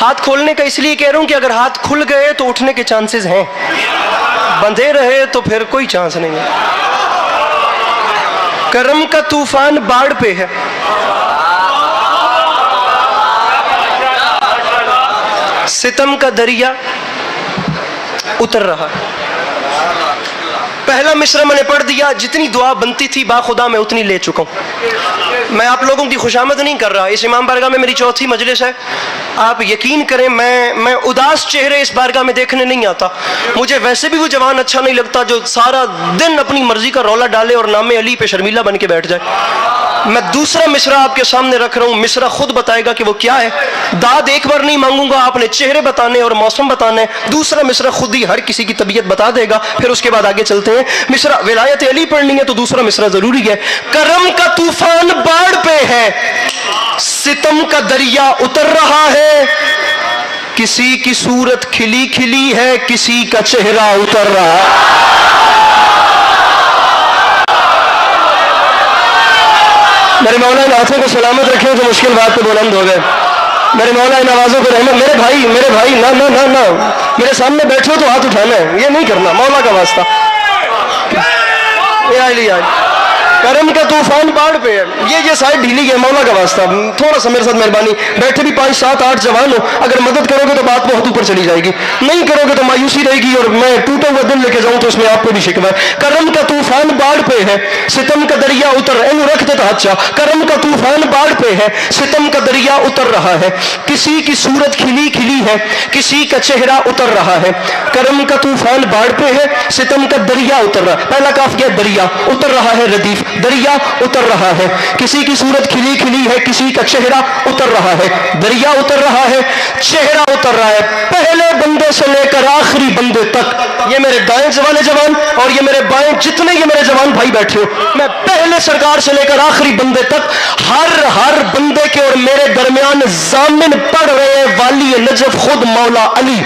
ہاتھ کھولنے کا اس لیے کہہ رہا ہوں کہ اگر ہاتھ کھل گئے تو اٹھنے کے چانسز ہیں، بندھے رہے تو پھر کوئی چانس نہیں ہے۔ کرم کا طوفان باڑ پہ ہے، ستم کا دریا اتر رہا ہے۔ پہلا مصرع میں نے پڑھ دیا، جتنی دعا بنتی تھی باخدا میں اتنی لے چکا ہوں۔ میں آپ لوگوں کی خوشامد نہیں کر رہا، اس امام بارگاہ میں میری چوتھی مجلس ہے، آپ یقین کریں میں اداس چہرے اس بارگاہ میں دیکھنے نہیں آتا۔ مجھے ویسے بھی وہ جوان اچھا نہیں لگتا جو سارا دن اپنی مرضی کا رولا ڈالے اور نام علی پہ شرمیلا بن کے بیٹھ جائے۔ میں دوسرا مصرع آپ کے سامنے رکھ رہا ہوں، مصرع خود بتائے گا کہ وہ کیا ہے۔ داد ایک بار نہیں مانگوں گا، آپ نے چہرے بتانے اور موسم بتانا ہے۔ دوسرا مصرع خود ہی ہر کسی کی طبیعت بتا دے گا، پھر اس کے بعد آگے چلتے ہیں۔ مصرع ولایت علی پڑھنی ہے تو دوسرا مصرع ضروری ہے۔ کرم کا طوفان باڑ پہ ہے، ستم کا دریا اتر رہا ہے، کسی کی صورت کھلی کھلی ہے، کسی کا چہرہ اتر رہا ہے۔ میرے مولا ان ہاتھوں کو سلامت رکھیں جو مشکل بات پہ بلند ہو گئے۔ میرے مولا ان آوازوں کو رحمت۔ میرے بھائی نہ نہ نہ نہ، میرے سامنے بیٹھو تو ہاتھ اٹھانا ہے، یہ نہیں کرنا، مولا کا واسطہ۔ کرم کا طوفان باڑ پہ ہے، یہ سائڈ ڈھیلی ہے، مولا کا واسطہ تھوڑا سا میرے ساتھ مہربانی۔ بیٹھے بھی 5 7 8 جوان ہو، اگر مدد کرو گے تو بات بہت اوپر چلی جائے گی، نہیں کرو گے تو مایوسی رہے گی اور میں ٹوٹا ہوا دل لے کے جاؤں تو اس میں آپ کو بھی شکوہ ہے۔ کرم کا طوفان باڑ پہ ہے، ستم کا دریا اتر رہا ہے، رکھ دیتا اچھا۔ کرم کا طوفان باڑ پہ ہے، ستم کا دریا اتر رہا ہے، کسی کی صورت کھلی کھلی ہے، کسی کا چہرہ اتر رہا ہے۔ کرم کا طوفان باڑ پہ ہے، ستم کا دریا اتر رہا ہے۔ پہلا کاف کیا؟ دریا اتر رہا ہے، ردیف دریا اتر رہا ہے، کسی کی صورت کھلی کھلی ہے، کسی کا چہرہ اتر رہا ہے۔ دریا اتر رہا ہے، چہرہ اتر رہا ہے، پہلے بندے سے لے کر آخری بندے تک۔ یہ میرے دائیں والے جوان اور یہ میرے بائیں جتنے یہ میرے جوان بھائی بیٹھے ہو، میں پہلے سرکار سے لے کر آخری بندے تک ہر بندے کے اور میرے درمیان ضامن پڑھ رہے والی نجف خود مولا علی۔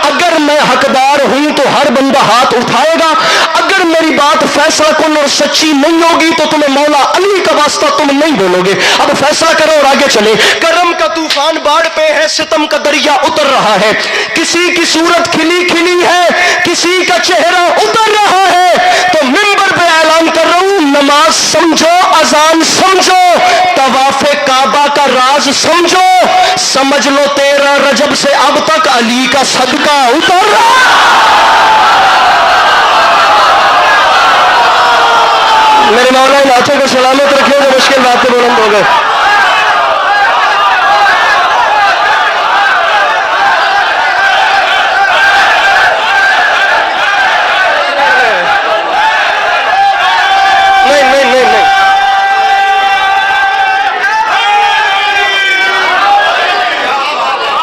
اگر میں حقدار ہوں تو ہر بندہ ہاتھ اٹھائے گا، اگر میری بات فیصلہ کن اور سچی نہیں ہوگی تو تمہیں مولا علی کا واسطہ تم نہیں بولو گے۔ اب فیصلہ کرو اور آگے چلے۔ کرم کا طوفان باڑ پہ ہے، ستم کا دریا اتر رہا ہے، کسی کی صورت کھلی کھلی ہے، کسی کا چہرہ اتر رہا ہے۔ تو منبر پہ اعلان کر رہا ہوں، نماز سمجھو، اذان سمجھو، طواف کعبہ کا راز سمجھو، سمجھ لو 13 رجب سے اب تک علی کا صدقہ اتر رہا ہے۔ میرے مولا ان ہاتھوں کو سلامت رکھے جو مشکل باتیں بلند ہو گئے۔ نہیں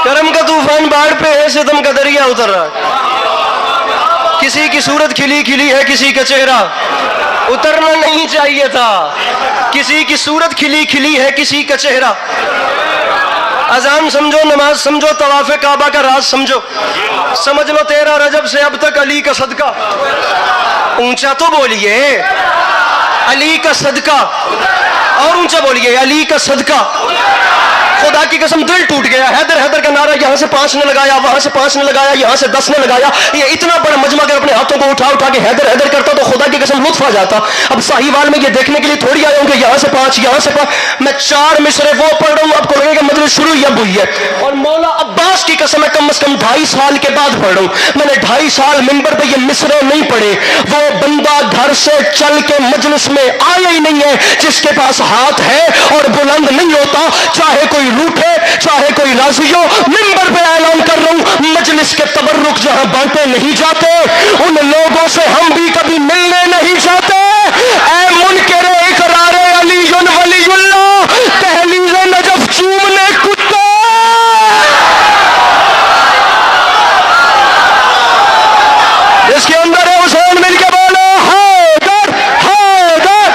کرم کا طوفان باڑ پہ ہے، ستم کا دریا اتر رہا ہے، کسی کی صورت کھلی کھلی ہے، کسی کا چہرہ اترنا نہیں چاہیے تھا، کسی کی صورت کھلی کھلی ہے، کسی کا چہرہ۔ اذان سمجھو، نماز سمجھو، طواف کعبہ کا راز سمجھو، سمجھ لو 13 رجب سے اب تک علی کا صدقہ۔ اونچا تو بولیے علی کا صدقہ، اور اونچا بولیے علی کا صدقہ۔ خدا کی قسم دل ٹوٹ گیا۔ حیدر کا نعرہ یہاں سے 5 نے لگایا، وہاں سے 5 نے لگایا، یہاں سے 10 نے لگایا، یہ اتنا بڑا مجمع اگر اپنے ہاتھوں کو اٹھا کے حیدر کرتا تو خدا کی قسم لطف آ جاتا۔ اب ساہیوال میں یہ دیکھنے کے لیے تھوڑی آیا ہوں کہ یہاں سے 5 یہاں سے 5، میں 4 مصرے وہ پڑھ رہا ہوں، اب کو لگے کہ مجلس شروع ہی اب ہوئی ہے، اور مولا عباس کی قسم ہے کم از کم 2.5 سال کے بعد پڑھ رہا ہوں۔ میں نے 2.5 سال منبر پہ یہ مصرے نہیں پڑھے۔ وہ بندہ گھر سے چل کے مجلس میں آیا ہی نہیں ہے جس کے پاس ہاتھ ہے اور بلند نہیں ہوتا، چاہے کوئی روٹھے چاہے کوئی راضی ہو۔ منبر پہ اعلان کر رہا ہوں، مجلس کے تبرک جہاں بانٹے نہیں جاتے ان لوگوں سے ہم بھی کبھی ملنے نہیں جاتے۔ اے منکر اقرار علی ولی اللہ، دہلیز نجف چومنے کتے، اس کے اندر ہے حسین، مل کے بولو حیدر حیدر۔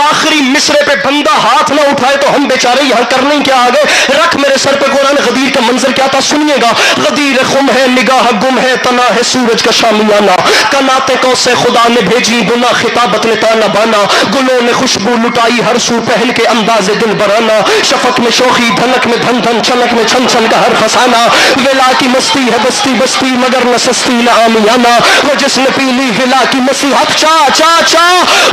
آخری مصرے پہ بندہ ہاتھ نہ اٹھائے تو ہم بیچارے یہاں کرنے کیا آ گئے. رکھ میرے سر پہ قرآن. غدیر کا منظر کیا تھا سنیے گا. غدیر خم ہے نگاہ گم ہے تنا ہے سورج کا شامیانہ, کناتے کو سے خدا نے بھیجی گنا خطابت نے تانا بانا, گلوں نے خوشبو لٹائی ہر سو پہن کے انداز دل برانا, شفق میں شوخی دھنک میں دھن دھن چمک میں چھن چھن کا ہر فسانہ, ولا کی مستی ہے بستی بستی مگر نہ سستی نہ آمیانہ, وہ جس نے پی لی ولا کی مستی حق چا چا چا,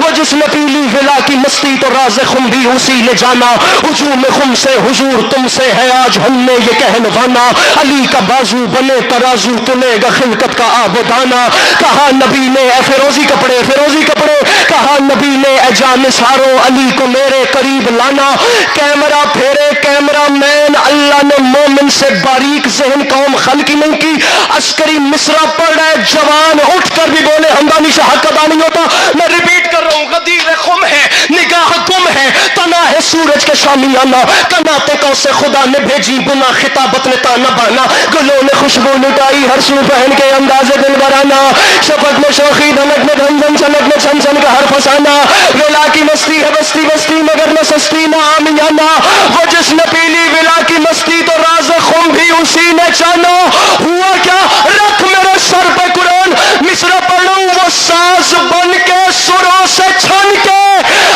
وہ جس نے پی لی ولا کی مستی تو راز خم بھی اسی نے جانا, ہجوم خم سے حضور تم سے ہے آج ہم نے یہ کہنوانا, علی کا بازو بنے ترازو تلے گا خلقت کا آب و دانا, کہا نبی نے اے فیروزی کپڑے فیروزی کپڑے, کہا نبی نے اے جان سارو علی کو میرے قریب لانا, کیمرہ پھیرے کیمرہ مین, اللہ نے مومن سے باریک ذہن قوم خلق ہی نہیں کی. عسکری مصرع پڑھ رہے جوان اٹھ کر بھی بولے ہمدانی سے حق ادا نہیں ہوتا. میں ریپیٹ کر رہا ہوں, غدیر خم ہے نگاہ گم ہے تنا ہے سورج کے شامیانہ, کناتے کو سے خدا نے بھیجی گنا خطابت نے تانا بانا, گلوں نے خوشبو لٹائی ہر سو پہن کے انداز دل برانا, شفق میں شوخی دھنک میں دھن دھن چمک میں چھن چھن کا ہر فسانہ, ولا کی مستی ہے بستی بستی مگر نہ سستی نہ آمیانہ, وہ جس نے پی لی ولا کی مستی تو راز خم بھی اسی نے جانا. ہوا کیا رکھ میرے سر پہ قرآن, مصرع پڑھوں وہ ساز بن کے سروں سے چھن کے,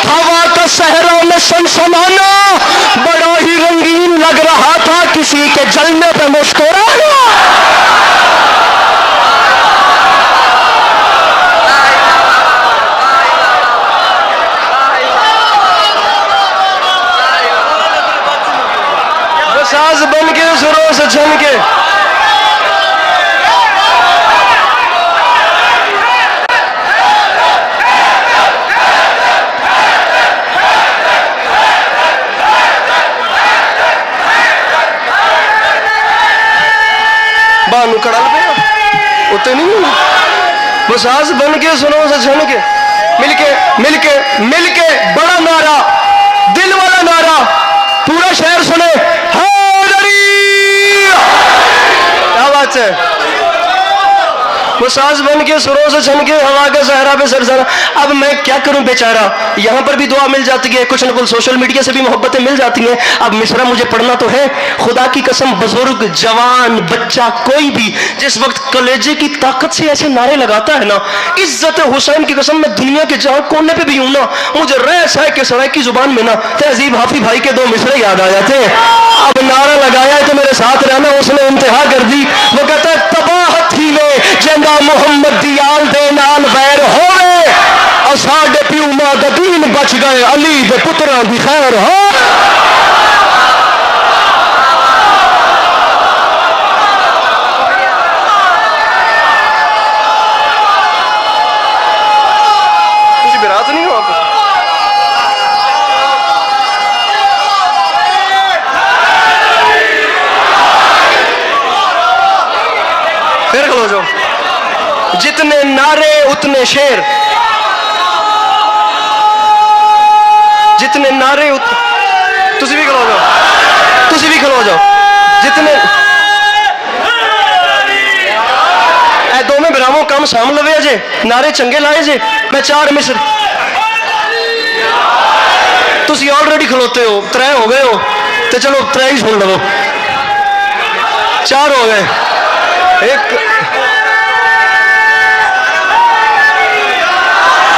ہوا کا صحرا میں سنسنانا, بڑا ہی رنگین لگ رہا تھا کسی کے جلنے پہ مسکرانا. ساز بن کے سروں سے چھن کے, بانو کڑل پہ اتنے نہیں, وہ ساز بن کے سروں سے چھن کے, مل کے مل کے مل کے بڑا نعرہ دل والا نعرہ پورا شہر سنے, کیا بات ہے. وہ ساز بن کے سروں سے چھن کے ہوا کا صحرا پہ سرسرا. اب میں کیا کروں بیچارہ, یہاں پر بھی دعا مل جاتی ہے, کچھ نہ کچھ سوشل میڈیا سے بھی محبتیں مل جاتی ہیں. اب مصرع مجھے پڑھنا تو ہے, خدا کی قسم بزرگ جوان بچہ کوئی بھی جس وقت کلیجے کی طاقت سے ایسے نعرے لگاتا ہے نا, عزت حسین کی قسم میں دنیا کے جہاں کونے پہ بھی ہوں نا, مجھے رہ سہ کے سرائے کی زبان میں نا تہذیب حافظ بھائی کے 2 مصرے یاد آ جاتے ہیں. اب نعرہ لگایا ہے تو میرے ساتھ رہنا, اس نے انتہا کر دی. وہ کہتا ہے تباہت ہی لے جنگا محمد دیال دے نال ویر ہوئے, اور ساڈے پیو ماں دا دین بچ گئے علی دے پتراں دی خیر ہو. کچھ برات نہیں ہو آپ پھر کھلو جو, جتنے نعرے اتنے شیر, جتنے نعرے تسی بھی کھلو جاؤ, تسی بھی کھلو جاؤ, جتنے اے دو میں براہموں کام سام لوے جے, نعرے چنگے لائے جے. میں 4 مصر, تسی آلریڈی کھلوتے ہو, 3 ہو گئے ہو تو چلو 3 ہی سن لو, 4 ہو گئے. ایک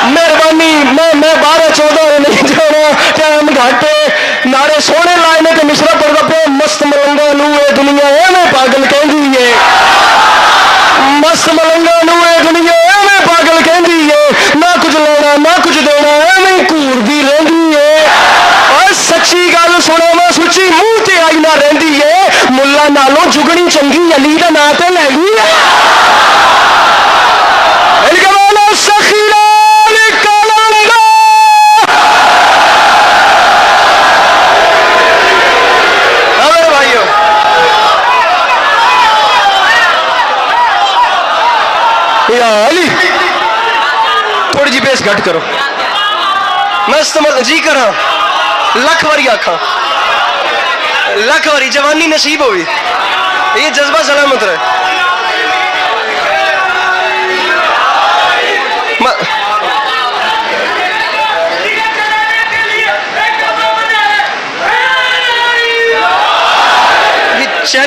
مہربانی, میں 12-14 نہیں جانا, ٹائم گھٹ, نعرے سونے لائے نے تو مصرع پڑھدا پیا. مست ملنگا نو اے دنیا ایویں پاگل کہندی ہے, مست ملنگا نو اے دنیا ایویں پاگل کہندی ہے, نہ کچھ لینا نہ کچھ دینا ایویں گھوردی رہندی ہے. اور سچی گل سنا وا سچی منہ تے آئی نہ رہندی ہے, ملا نالوں جگنی چنگی علی دا نام تے لے گئی ہے. علی تھوڑی جی بیس گھٹ کرو, میں استعمال جی کرا لکھ واری آکھاں, لکھ واری جوانی نصیب ہوئی, یہ جذبہ سلامت رہے.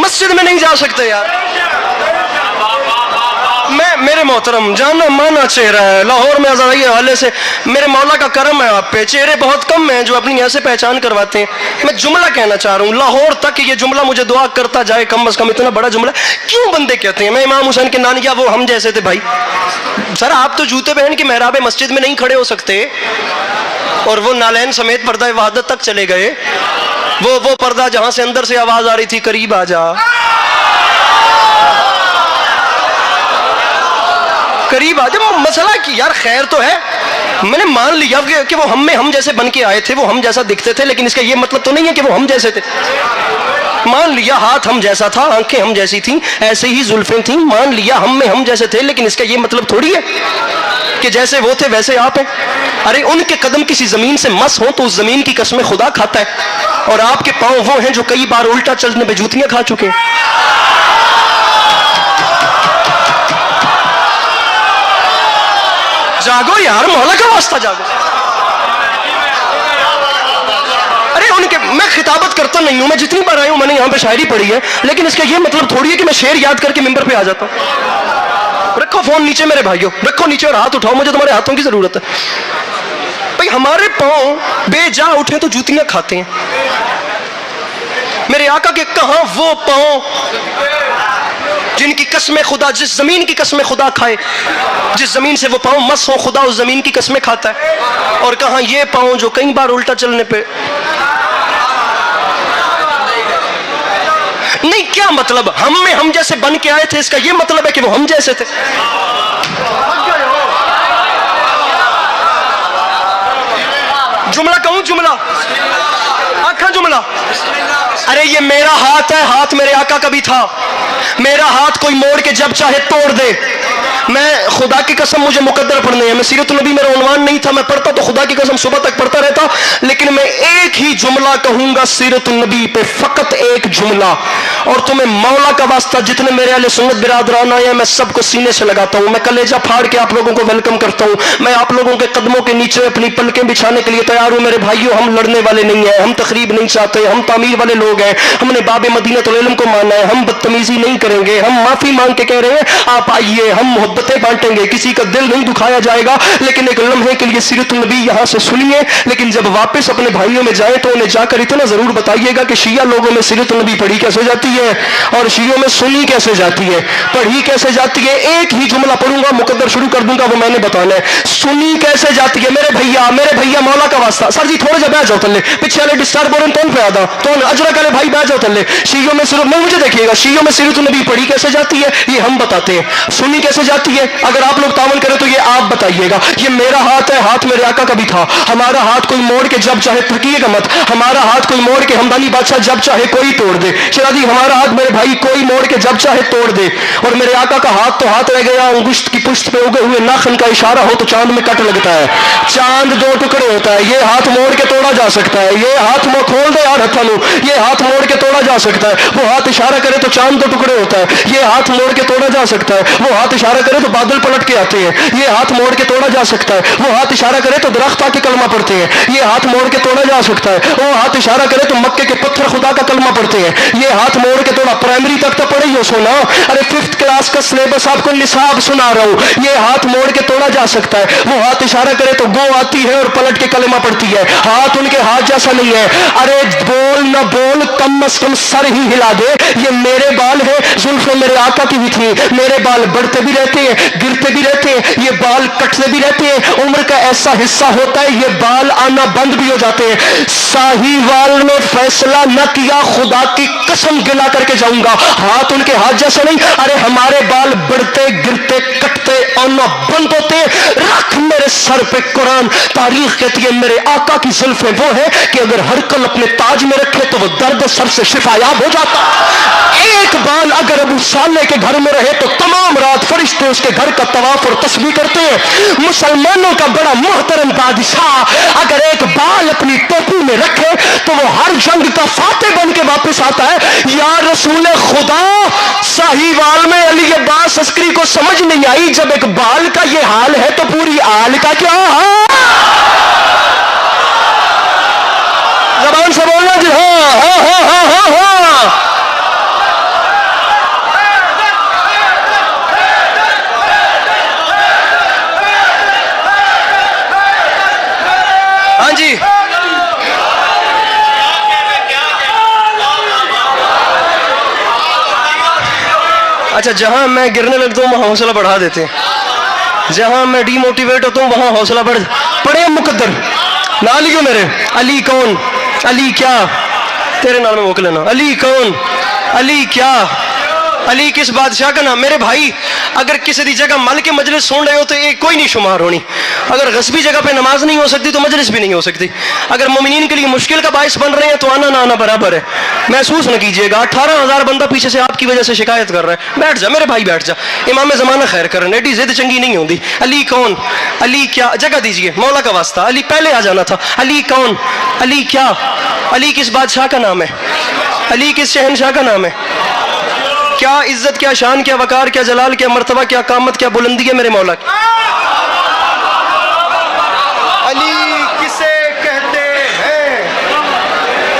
مسجد میں نہیں جا سکتے یار. میں میرے محترم جانا مانا چہرہ ہے لاہور میں ازائی حوالے سے میرے مولا کا کرم ہے آپ پہ. چہرے بہت کم ہیں جو اپنی ایسے پہچان کرواتے ہیں. میں جملہ کہنا چاہ رہا ہوں لاہور تک یہ جملہ مجھے دعا کرتا جائے کم از کم. اتنا بڑا جملہ کیوں بندے کہتے ہیں میں امام حسین کے نانیا وہ ہم جیسے تھے. بھائی سر آپ تو جوتے پہن کے محراب مسجد میں نہیں کھڑے ہو سکتے اور وہ نالین سمیت پردہ وحدت تک چلے گئے. وہ پردہ جہاں سے اندر سے آواز آ رہی تھی قریب آ جا, قریب آ جا. مسئلہ کی یار خیر تو ہے. میں نے مان لیا کہ وہ ہم جیسے بن کے آئے تھے, وہ ہم جیسا دکھتے تھے, لیکن اس کا یہ مطلب تو نہیں ہے کہ وہ ہم جیسے تھے. مان لیا ہاتھ ہم جیسا تھا, آنکھیں ہم جیسی تھیں, ایسے ہی زلفیں تھیں. مان لیا ہم جیسے تھے, لیکن اس کا یہ مطلب تھوڑی ہے کہ جیسے وہ تھے ویسے آپ ہیں. ارے ان کے قدم کسی زمین سے مس ہو تو اس زمین کی قسمیں خدا کھاتا ہے, اور آپ کے پاؤں وہ ہیں جو کئی بار الٹا چلنے پہ جوتیاں کھا چکے ہیں. جاگو یار, مولا کا واسطہ جاگو. ارے ان کے میں خطابت کرتا نہیں ہوں, میں جتنی بار آئی ہوں میں نے یہاں پہ شاعری پڑھی ہے, لیکن اس کا یہ مطلب تھوڑی ہے کہ میں شعر یاد کر کے ممبر پہ آ جاتا ہوں. رکھو فون نیچے میرے بھائیوں, رکھو نیچے اور ہاتھ اٹھاؤ, مجھے تمہارے ہاتھوں کی ضرورت ہے. بھائی ہمارے پاؤں بے جا اٹھے تو جوتیاں کھاتے ہیں. میرے آقا کے کہاں وہ پاؤں جن کی قسمیں خدا, جس زمین کی قسمیں خدا کھائے, جس زمین سے وہ پاؤں مس ہو خدا اس زمین کی قسمیں کھاتا ہے. اور کہاں یہ پاؤں جو کئی بار الٹا چلنے پہ نہیں. کیا مطلب ہم جیسے بن کے آئے تھے, اس کا یہ مطلب ہے کہ وہ ہم جیسے تھے. جملہ کہوں, جملہ آنکھاں جملہ. ارے یہ میرا ہاتھ ہے, ہاتھ میرے آقا کا بھی تھا. میرا ہاتھ کوئی موڑ کے جب چاہے توڑ دے. میں خدا کی قسم مجھے مقدر پڑھنے ہیں, میں سیرت النبی میرا عنوان نہیں تھا, میں پڑھتا تو خدا کی قسم صبح تک پڑھتا رہتا, لیکن میں ایک ہی جملہ کہوں گا سیرت النبی پہ, فقط ایک جملہ. اور تمہیں مولا کا واسطہ جتنے میرے اہل سنت برادران آئے ہیں میں سب کو سینے سے لگاتا ہوں. میں کلیجہ پھاڑ کے آپ لوگوں کو ویلکم کرتا ہوں. میں آپ لوگوں کے قدموں کے نیچے اپنی پلکیں بچھانے کے لیے تیار ہوں. میرے بھائیوں ہم لڑنے والے نہیں ہیں, ہم تقریب نہیں چاہتے, ہم تعمیر والے لوگ ہیں. ہم نے باب مدینۃ العلم کو مانا ہے, ہم بدتمیزی نہیں کریں گے, ہم معافی مانگ کے کہہ رہے ہیں آپ آئیے, ہم محبتیں بانٹیں گے, کسی کا دل نہیں دکھایا جائے گا. لیکن ایک لمحے کے لیے سیرت النبی یہاں سے سنیے, لیکن جب واپس اپنے بھائیوں میں جائیں تو انہیں جا کر اتنا ضرور بتائیے گا کہ شیعہ لوگوں میں سیرت النبی پڑھی کیسے جاتی ہے اور شیعوں میں سنی کیسے جاتی ہے, پڑھی کیسے جاتی ہے. ایک ہی جملہ پڑھوں گا, مقدر شروع کر دوں گا, وہ میں نے بتانا ہے. سنی کیسے جاتی ہے میرے بھیا مولا کا واسطہ. سر جی تھوڑے جا بیٹھ جاؤ تلے, پیچھے والے ڈسٹرب ہو رہے ہیں, کون پہ آدھا تو اجرک والے بھائی بیٹھ جاؤ تلے. شیعوں میں صرف نہیں, مجھے دیکھیے گا, شیعوں میں سیرت النبی پڑھی کیسے جاتی ہے یہ ہم بتاتے ہیں. سنی کیسے جاتی ہے اگر آپ لوگ تعاون کریں تو یہ آپ بتائیے گا. یہ میرا ہاتھ ہے, ہاتھ میرے آقا کا بھی تھا. ہمارا ہاتھ کوئی موڑ کے جب چاہے, تھکیے گا مت, ہمارا ہاتھ کوئی موڑ کے ہمدانی بادشاہ جب چاہے کوئی توڑ دے. شرادی ہمارا ہاتھ میرے بھائی کوئی موڑ کے جب چاہے توڑ دے. اور میرے آقا کا ہاتھ تو ہاتھ رہ گیا, انگشت کی پشت پہ اگے ہوئے ناخن کا اشارہ ہو تو چاند میں کٹ لگتا ہے, چاند دو ٹکڑے ہوتا ہے. یہ ہاتھ موڑ کے توڑا جا سکتا ہے, یہ ہاتھ کھول دے یار ہتھا لو, یہ ہاتھ موڑ کے توڑا جا سکتا ہے. وہ ہاتھ اشارہ کرے تو چاند دو ٹکڑے ہوتا ہے, یہ ہاتھ موڑ کے توڑا جا سکتا ہے. وہ ہاتھ اشارہ کرے تو بادل پلٹ کے آتے ہیں, یہ ہاتھ موڑ کے توڑا جا سکتا ہے. وہ ہاتھ اشارہ کرے تو درخت آ کے کلمہ پڑھتے ہیں, یہ ہاتھ موڑ کے توڑا جا سکتا ہے. وہ ہاتھ اشارہ کرے تو مکے کے پتھر خدا کا کلمہ پڑھتے ہیں, یہ ہاتھ موڑ کے توڑا. پرائمری تک تو پڑھے ہی ہو سونا, ارے 5th کلاس کا سلیبس آپ کو نصاب سنا رہا ہوں. یہ ہاتھ موڑ کے توڑا جا سکتا ہے. وہ ہاتھ اشارہ کرے تو گو آتی ہے اور پلٹ کے کلمہ پڑھتی ہے. ہاتھ ان کے ہاتھ جیسا نہیں ہے. ارے بول نہ بول, کم از کم سر ہی ہلا دے. یہ میرے بال ہے, زلفیں میرے آقا کی بھی تھی. میرے بال بڑھتے بھی رہتے ہیں, گرتے بھی رہتے ہیں, یہ بال کٹتے بھی رہتے ہیں. عمر کا ایسا حصہ ہوتا ہے یہ بال آنا بند بھی ہو جاتے ہیں. ساہیوال نے فیصلہ نہ کیا, خدا کی قسم گلا کر کے جاؤں گا, ہاتھ ان کے ہاتھ جیسا نہیں. ارے ہمارے بال بڑھتے گرتے کٹتے آنا بند ہوتے. رکھ میرے سر پہ قرآن, تاریخ کہتی ہے میرے آقا کی زلفیں وہ ہے کہ اگر ہر کل اپنے تاج میں رکھے تو وہ درد سر سے شفا یاب ہو جاتا. ایک بال اگر ابو صالح کے گھر میں رہے تو تمام رات فرشتے اس کے گھر کا طواف اور تسبیح کرتے ہیں. مسلمانوں کا بڑا محترم بادشاہ اگر ایک بال اپنی ٹوپی میں رکھے تو وہ ہر جنگ کا فاتح بن کے واپس آتا ہے. یا رسول خدا, ساہیوال میں علی عباس عسکری کو سمجھ نہیں آئی, جب ایک بال کا یہ حال ہے تو پوری آل کا کیا حال. زبان سے بولنا جی, ہاں ہاں ہاں ہاں ہاں ہاں. علی. اچھا جہاں میں گرنے لگتا ہوں وہاں حوصلہ بڑھا دیتے ہیں, جہاں میں ڈی موٹیویٹ ہوتا ہوں وہاں حوصلہ پڑھے مقدر. نہ لکھو میرے, علی کون, علی کیا, تیرے نام میں موکل لینا. علی کون, علی کیا, علی کس بادشاہ کا نام. میرے بھائی اگر کسی دی جگہ مل کے مجلس سن رہے ہو تو ایک کوئی نہیں شمار ہونی. اگر غصبی جگہ پہ نماز نہیں ہو سکتی تو مجلس بھی نہیں ہو سکتی. اگر مومنین کے لیے مشکل کا باعث بن رہے ہیں تو آنا نہ آنا برابر ہے. محسوس نہ کیجئے گا 18,000 بندہ پیچھے سے آپ کی وجہ سے شکایت کر رہا ہے. بیٹھ جا میرے بھائی, بیٹھ جا. امام زمانہ خیر کر رہے ہیں, ایڈی ضد چنگی نہیں ہوندی. علی کون, علی کیا, جگہ دیجئے مولا کا واسطہ. علی پہلے آ جانا تھا. علی کون, علی کیا, علی کس بادشاہ کا نام ہے, علی کس شہنشاہ کا نام ہے. کیا عزت, کیا شان, کیا وقار, کیا جلال, کیا مرتبہ, کیا قامت, کیا بلندی ہے میرے مولا کی. علی کسے کہتے ہیں,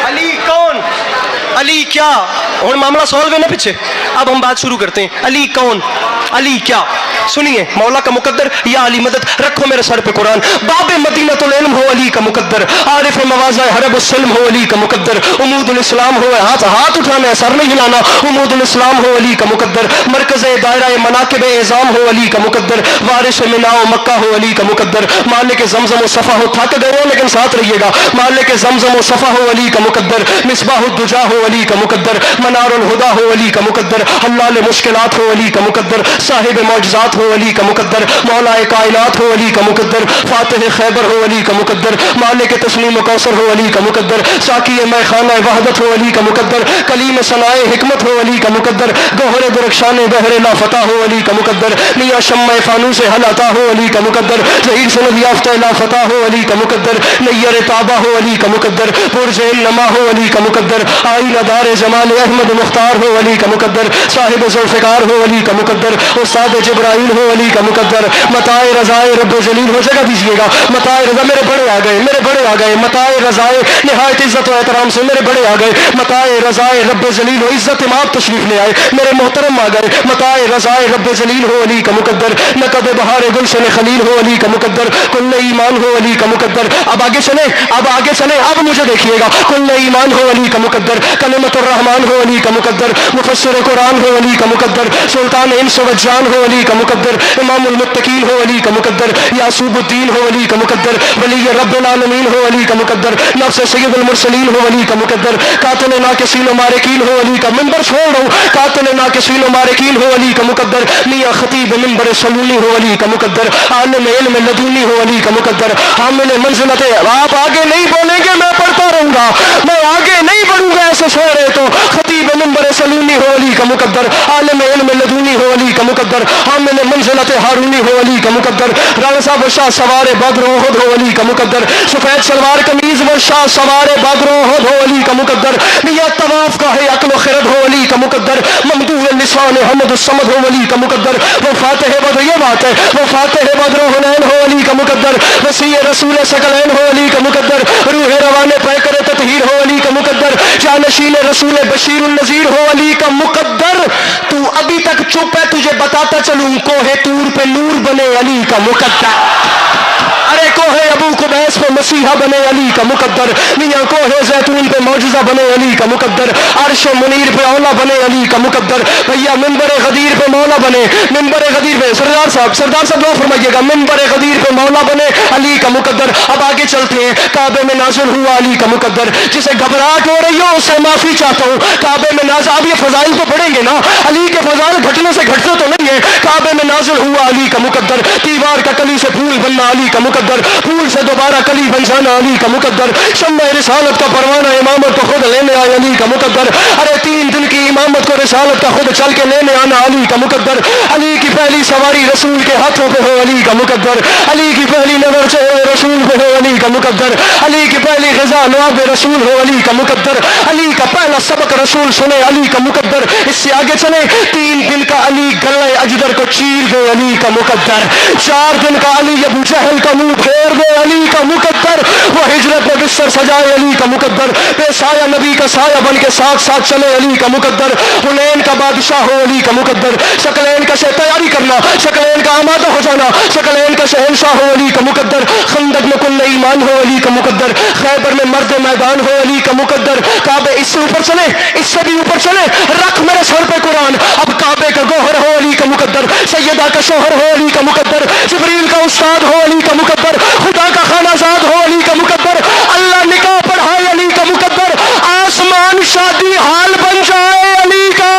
علی کون, علی کیا. اور معاملہ سولو ہے نا پیچھے. اب ہم بات شروع کرتے ہیں. علی کون, علی کیا. سنیے مولا کا مقدر, یا علی مدد, رکھو میرے سر پہ قرآن. باب مدینۃ العلم ہو علی کا مقدر, عارف موازہ حرب السلم ہو علی کا مقدر, عمود الاسلام ہو, ہاتھ اٹھانا ہے سر نہیں ہلانا, عمود الاسلام ہو علی کا مقدر, مرکز دائرہ مناقب اعظام ہو علی کا مقدر, وارث منا و مکہ ہو علی کا مقدر, مالک زمزم و صفا ہو, تھک گئے ہو لیکن ساتھ رہیے گا, مالک زمزم و صفا ہو علی کا مقدر, مصباح الدجا ہو علی کا مقدر, منار الہدا ہو علی کا مقدر, حلال مشکلات ہو علی کا مقدر, صاحب معجزات ہو علی کا مقدر, مولا کائنات ہو علی کا مقدر, فاتح خیبر ہو علی کا مقدر, مالک تسلیم و کوثر ہو علی کا مقدر, ساقی میں خانہ وحدت ہو علی کا مقدر, کلیم ثنائے حکمت ہو علی کا مقدر, گوہر درخشان بحر لا فتح ہو علی کا مقدر, میاں شمع فانوس حل عطا ہو علی کا مقدر, ظہیر سند یافتہ لا فتح ہو علی کا مقدر, نیر تابہ ہو علی کا مقدر, برج نما ہو علی کا مقدر, آئینہ دار جمال احمد مختار ہو علی کا مقدر, صاحب ذوالفقار ہو علی کا مقدر, استاد جبرائیل ہو علی کا مقدر, متاع رضائے رب جلیل ہو. جگہ دیجیے گا, متاع رضا, میرے بڑے آ گئے, میرے بڑے آ گئے, متاع رضائے نہایت عزت و احترام سے میرے بڑے آ گئے, متاع رضائے رب جلیل ہو, عزت امام تشریف لے آئے, میرے محترم آ گئے, متاع رضائے رب جلیل ہو علی کا مقدر, نقد بہار گلشن خلیل ہو علی کا مقدر, کل ایمان ہو علی کا مقدر. اب آگے چلیں, اب آگے چلیں, اب مجھے دیکھیے گا, کل ایمان ہو علی کا مقدر, کلمت الرحمن ہو علی کا مقدر, مفسر قرآن ہو علی کا مقدر, سلطان انس و جان ہو علی کا مقدر, امام المتقین ہو علی کا مقدر, یعصوب الدین ہو علی کا مقدر, ولی رب العالمین ہو علی کا مقدر, نفس سید المرسلین ہو علی کا مقدر, قاتل ناقصین و مارکین ہو علی کا, منبر چھوڑ رہا ہوں, قاتل ناقصین و مارکین ہو علی کا مقدر, میاں خطیب منبر سلونی ہو علی کا مقدر, عالم علم لدونی ہو علی کا مقدر, حامل منزلت. آپ آگے نہیں بولیں گے, میں پڑھتا رہوں گا, میں آگے نہیں بڑھوں گا, ایسے چھوڑ رہے تو. خطیب منبر سلونی ہو علی کا مقدر, عالم علم لدونی ہو علی کا مقدر, حامل منزلت ہارونی ہو علی کا مقدر, رانا صاحب شاہ سوار بدر احد ہو علی کا مقدر, سفید شلوار قمیض و شاہ سوار بدر احد ہو علی کا مقدر, میاں طواف کا ہے عقل و خرد ہو علی کا مقدر, ممدوح لسان حمد الصمد ہو علی کا مقدر, وہ فاتح بدر, یہ بات ہے, وہ فاتح بدر حنین ہو علی کا مقدر, وسیع رسول ثقلین ہو علی کا مقدر, روح روان پیکر تطہیر ہو علی کا مقدر, جانشین رسول بشیر النذیر ہو علی کا مقدر. تو ابھی تک چپ ہے, تجھے بتاتا چلوں, کوہ طور پہ نور بنے علی کا مقدر, ارے کوہ ابو قبیس پہ مسیحا بنے علی کا مقدر, میاں کوہ زیتون پہ معجزہ بنے علی کا مقدر, عرش و منیر پہ اولا بنے علی کا مقدر, بھیا منبر غدیر پہ مولا بنے, منبر غدیر پہ سردار صاحب دعا فرمائیے گا, منبر غدیر پہ مولا بنے علی کا مقدر. اب آگے چلتے ہیں, کعبے میں نازل ہوا علی کا مقدر, جسے گھبراہٹ ہو رہی ہو اس سے معافی چاہتا ہوں, کعبے میں نازل. اب یہ فضائل تو پڑھیں گے نا, علی کے فضائل گھٹنے سے گھٹتے تو نہیں ہے. کعبے میں نازل ہوا علی کا مقدر, دیوار کا کلی سے پھول بننا علی کا مقدر, پھول سے دوبارہ کلی بن جانا علی کا مقدر, شمع رسالت کا پروانہ امامت کو خود لینے آئے علی کا مقدر, ارے 3 دن کی امامت کو رسالت کا خود چل کے لینے آنا علی کا مقدر, علی کی پہلی سواری رسول کے ہاتھوں پہ ہو علی کا مقدر, علی کی پہلی نظر چہرے رسول پہ ہو علی کا مقدر, علی کی پہلی غذا نواب رسول ہو علی کا مقدر, علی کا پہلا سبق رسول سنے علی کا مقدر. اس سے آگے چلیں, 3 دن کا علی گلے اجدر کو چیر گئے علی کا مقدر, 4 دن کا علی ابو جہل کا منہ منہ پھیر دے علی کا مقدر، وہ ہجرت میں بستر سجائے علی کا مقدر، بے سایہ نبی کا سایہ بن کے ساتھ ساتھ چلے علی کا مقدر، حنین کا بادشاہ ہو علی کا مقدر، شکلین کا سے تیاری کرنا، شکلین کا آمادہ ہو جانا، شکلین کا شہنشاہ ہو علی کا مقدر، خندق میں کل ایمان ہو علی کا مقدر، خیبر میں مرد میدان ہو علی کا مقدر، کعبے اس سے اوپر چلے اس سے بھی اوپر چلے، رکھ میرے سر پہ قرآن، اب کعبے کا گوہر ہو علی کا مقدر، سیدہ کا شوہر ہو علی کا مقدر، جبریل کا استاد ہو علی کا مقدر، خدا کا خانہ زاد ہو علی کا مقدر، اللہ نکاح پڑھائے علی کا مقدر، آسمان شادی حال بن جائے علی کا،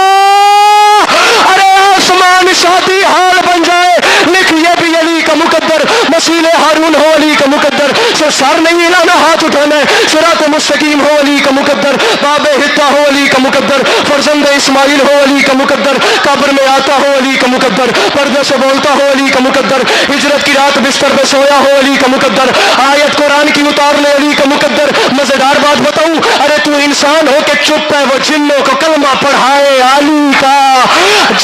ارے آسمان شادی حال بن جائے، لکھ یہ بھی علی کا مقدر، مسیل ہارون ہو علی کا مقدر، سر نہیں ہلانا ہاتھ اٹھانا ہے، صراط مستقیم ہو علی کا مقدر، باب حتہ ہو علی کا مقدر، فرزند اسماعیل ہو علی کا مقدر، قبر میں آتا ہو علی کا مقدر، پردے سے بولتا ہو علی کا مقدر، ہجرت کی رات بستر پہ سویا ہو علی کا مقدر، آیت قرآن کی اتار لے علی کا مقدر، مزیدار بات بتاؤں، ارے تو انسان ہو کہ چپ ہے، وہ جنوں کو کلمہ پڑھائے علی کا،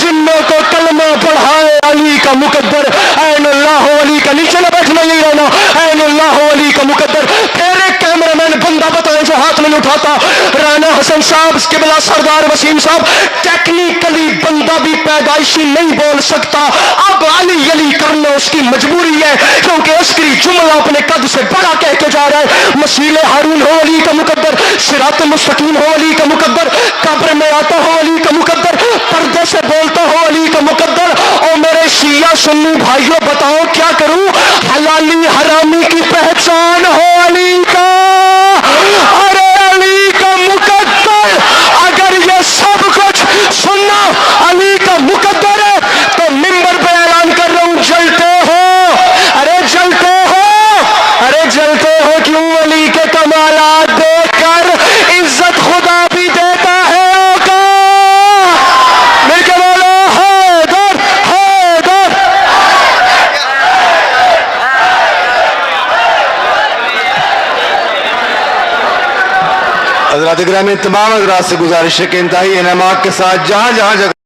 جنوں کو کلمہ پڑھائے علی کا مقدر، عین اللہ ہو علی کا، نیچے نہ بیٹھنا نہیں رہنا، عین اللہ ہو علی کا مقدر، پھر ایک کیمرہ مین بندہ بتائیں جو ہاتھ نہیں اٹھاتا، رانا حسن صاحب قبلہ سردار وسیم صاحب، ٹیکنیکلی بندہ بھی پیدائشی نہیں بول سکتا، اب علی علی کرنا اس کی مجبوری ہے، کیونکہ عسکری جملہ اپنے قد سے بڑا کہہ کے جا رہا ہے، مسیل ہارون ہو علی کا مقدر، صراط مستقیم ہو علی کا مقدر، قبر میں آتا ہو علی کا مقدر، پردے سے بولتا ہو علی کا مقدر، اور میرے شیعہ سنی بھائیوں بتاؤ کیا کروں، حلالی حرامی کی پہچان ہو علی کا، ارے علی کا مقدر، اگر یہ سب کچھ سننا علی کا مقدر ہے تو منبر پہ اعلان کر رہا ہوں، جلتے ہو، ارے جلتے ہو، ارے جلتے ہو کیوں، علی کے کمالات دیکھ کر عزت خدا بھی دیتا ہے کا، مل کے بولو حیدر حیدر۔ حضرات گرامی، تمام حضرات سے گزارش ہے کہ انتہائی انعامات کے ساتھ جہاں جہاں جگہ